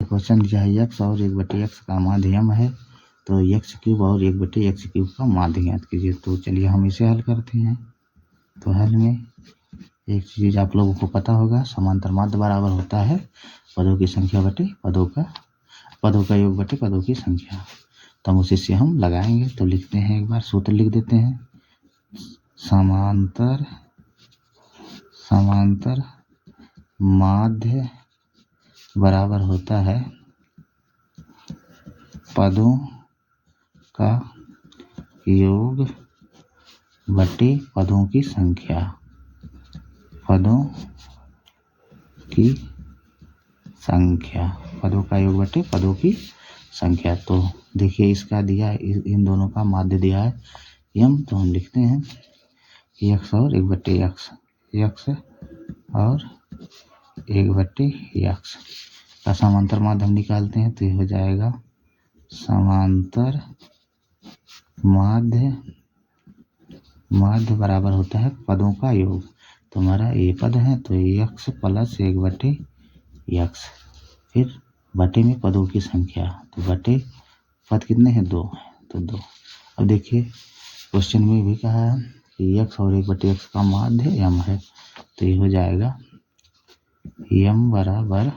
Question दिया है x और 1/x का माध्य m है, तो x³ और 1/x³ का माध्य ज्ञात कीजिए। तो चलिए हम इसे हल करते हैं। तो हल में एक चीज़ आप लोगों को पता होगा, समांतर माध्य बराबर होता है पदों की संख्या बटे पदों का योग बटे पदों की संख्या। तो हम उसी से हम लगाएंगे। तो लिखते हैं, एक बार सूत्र लिख देते हैं। समांतर माध्य बराबर होता है पदों का योग बटे पदों की संख्या। पदों का योग बटे पदों की संख्या। तो देखिए इसका दिया है, इन दोनों का माध्य दिया है m। तो हम लिखते हैं x और 1/x, x और 1/x का समांतर माध्य हम निकालते हैं। तो ये हो जाएगा समांतर माध्य बराबर होता है पदों का योग। तो हमारा ये पद है, तो x प्लस 1/x, फिर बटे में पदों की संख्या। तो बटे पद कितने हैं, 2 हैं, तो 2। अब देखिए क्वेश्चन में भी कहा है कि x और 1/x का माध्य m है। तो ये हो जाएगा m बराबर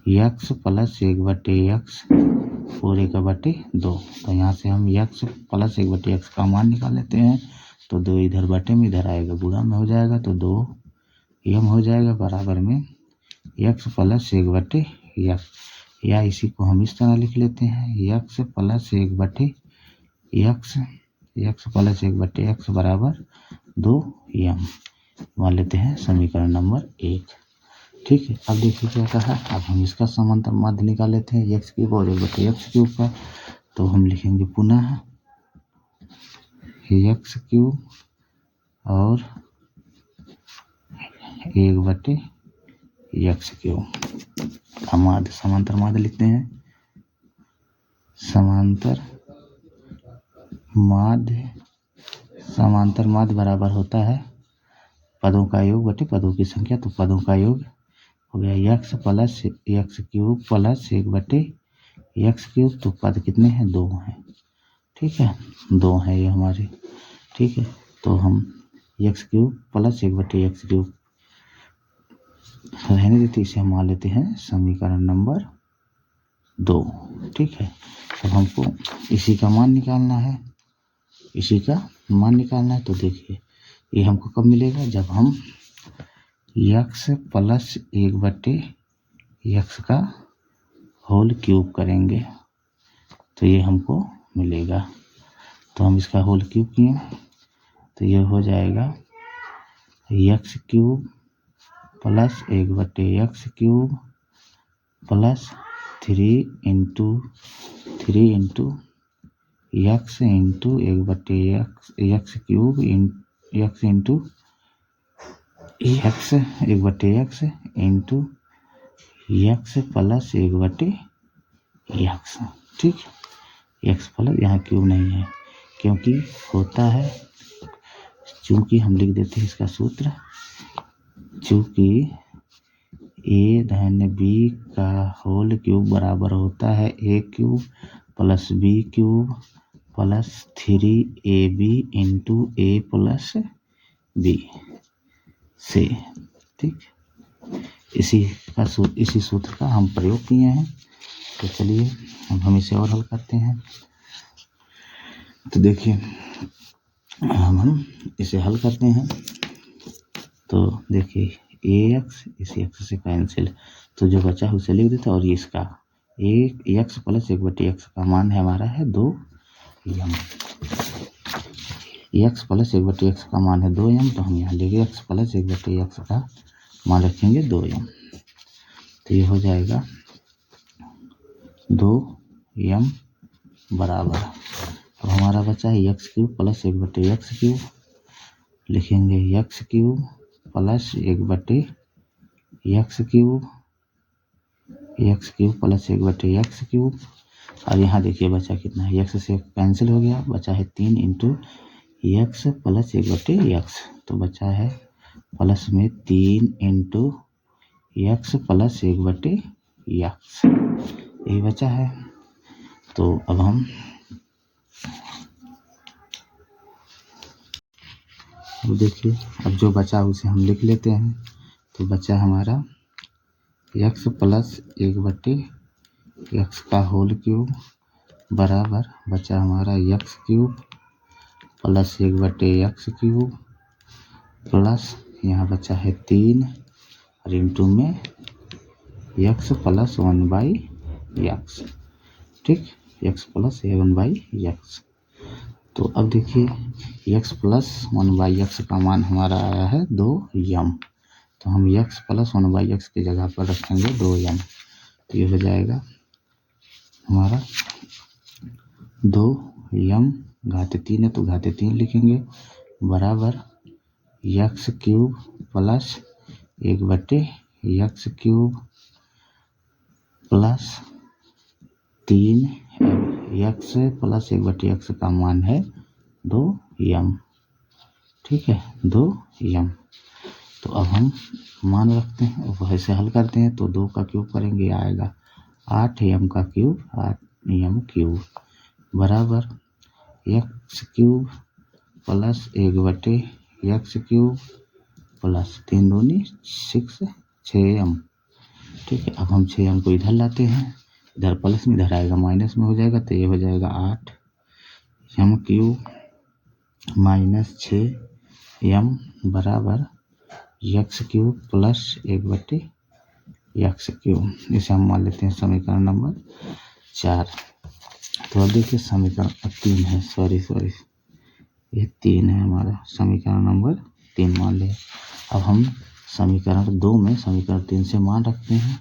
x प्लस 1/x पूरे का बटे 2। तो यहाँ से हम x प्लस 1/x का मान निकाल लेते हैं। तो 2 इधर बटे में इधर आएगा, गुणा में हो जाएगा, तो 2m हो जाएगा बराबर में x प्लस 1/x, या इसी को हम इस तरह लिख लेते हैं x प्लस 1/x बराबर 2m मान लेते हैं समीकरण नंबर 1। ठीक है। अब देखिए क्या कहा, अब हम इसका समांतर माध्य निकाल लेते हैं x³ और 1/x³ का। तो हम लिखेंगे पुनः x³ और 1/x³ का माध्य, समांतर माध्य लिखते हैं। समांतर माध्य बराबर होता है पदों का योग बटे पदों की संख्या। तो पदों का योग हो गया x plus x³ plus 1/x³। तो पद कितने हैं, 2 हैं। ठीक है, 2 हैं ये हमारे। ठीक है, तो हम x³ प्लस 1/x³ रहने देते, इसे हम मान लेते हैं समीकरण नंबर 2। ठीक है, अब हमको इसी का मान निकालना है, तो देखिए ये हमको कब मिलेगा, जब हम x प्लस 1/x का होल क्यूब करेंगे, तो ये हमको मिलेगा। तो हम इसका होल क्यूब किए, तो ये हो जाएगा x³ plus 1/x³ plus 3 into x into 1/x³ x into x 1/x into x plus 1/x। ठीक, x प्लस, यहाँ क्यूब नहीं है क्योंकि होता है, चूंकि हम लिख देते हैं इसका सूत्र, चूंकि a धन b का होल क्यूब बराबर होता है a³ plus b³ plus 3ab into a plus b से। ठीक, इसी सूत्र का हम प्रयोग किए हैं। तो चलिए अब हम इसे और हल करते हैं। तो देखिए हम इसे हल करते हैं। तो देखिए ax इसी x से कैंसिल, तो जो बचा है उसे लिख देते हैं। और ये इसका x प्लस 1/x का मान है हमारा है 2m। x प्लस 1/x का मान है 2m, तो हम यहाँ लिखेंगे x प्लस 1/x का मान रखेंगे 2m। तो ये हो जाएगा 2m बराबर, अब हमारा बचा है x³ प्लस 1/x³। लिखेंगे x³ plus 1/x³ plus 1/x³। और यहाँ देखिए बचा कितना है, x से कैंसिल हो गया, बचा है 3 इंटू x प्लस 1/x। तो बचा है प्लस में 3 into x plus 1/x। X, यही बचा है। तो अब हम देखिए, अब जो बचा उसे हम लिख लेते हैं। तो बचा हमारा यक्स प्लस 1/x का होल क्यूब बराबर बचा हमारा x cube plus 1/x cube plus यहाँ बचा है 3 और इंटू में x प्लस 1/x, ठीक, x प्लस 1/x। तो अब देखिए x प्लस 1/x का मान हमारा आया है 2m। तो हम x प्लस 1/x की जगह पर रखेंगे 2m। तो ये हो जाएगा हमारा 2m घात 3 है तो घात 3 लिखेंगे बराबर x cube plus 1/x cube plus 3 x plus 1/x का मान है 2m, ठीक है, 2m। तो अब हम मान रखते हैं, वैसे हल करते हैं तो 2 का क्यूब करेंगे आएगा 8m का क्यूब, 8m क्यूब बराबर x cube plus 1/x cube plus 3 दूनी 6m, ठीक है। अब हम 6m को इधर लाते हैं, इधर प्लस में इधर आएगा माइनस में हो जाएगा। तो ये हो जाएगा 8m क्यूब माइनस 6m बराबर x cube plus 1/x cube. इसे हम मान लेते हैं समीकरण नंबर 4। तो अब देखिए समीकरण 3 है, सॉरी ये 3 है हमारा, समीकरण नंबर 3 मान लें। अब हम समीकरण 2 में समीकरण 3 से मान रखते हैं।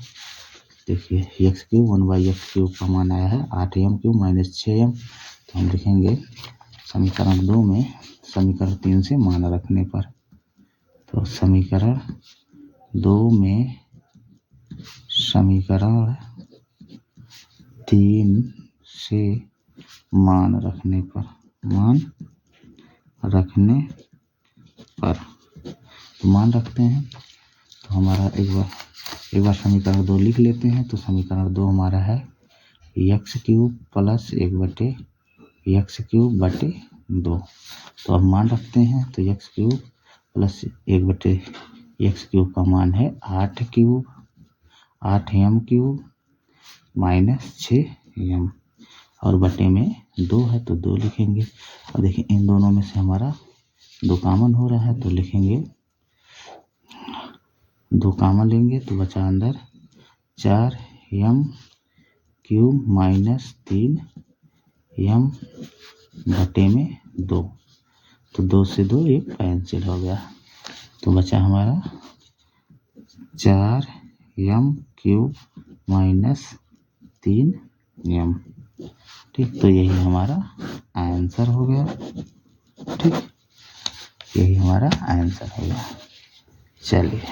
देखिए x क्यूब 1/x क्यूब का मान आया है 8m क्यूब माइनस 6m। तो हम लिखेंगे समीकरण 2 में समीकरण 3 से मान रखने पर, तो समीकरण 2 में समीकरण 3 से मान रखने पर तो मान रखते हैं। तो हमारा एक बार समीकरण 2 लिख लेते हैं। तो समीकरण 2 हमारा है x cube plus 1/x cube बटे 2। तो अब मान रखते हैं तो x cube plus 1/x cube का मान है 8m क्यूब माइनस 6m और बटे में 2 है तो 2 लिखेंगे। और देखिए इन दोनों में से हमारा 2 कॉमन हो रहा है तो लिखेंगे 2 कॉमन लेंगे तो बचा अंदर 4m क्यूब माइनस 3m बटे में 2। तो 2 से 2 एक कैंसिल हो गया तो बचा हमारा 4m क्यूब माइनस 3m, ठीक। तो यही हमारा आंसर हो गया, ठीक, यही हमारा आंसर हो गया। चलिए।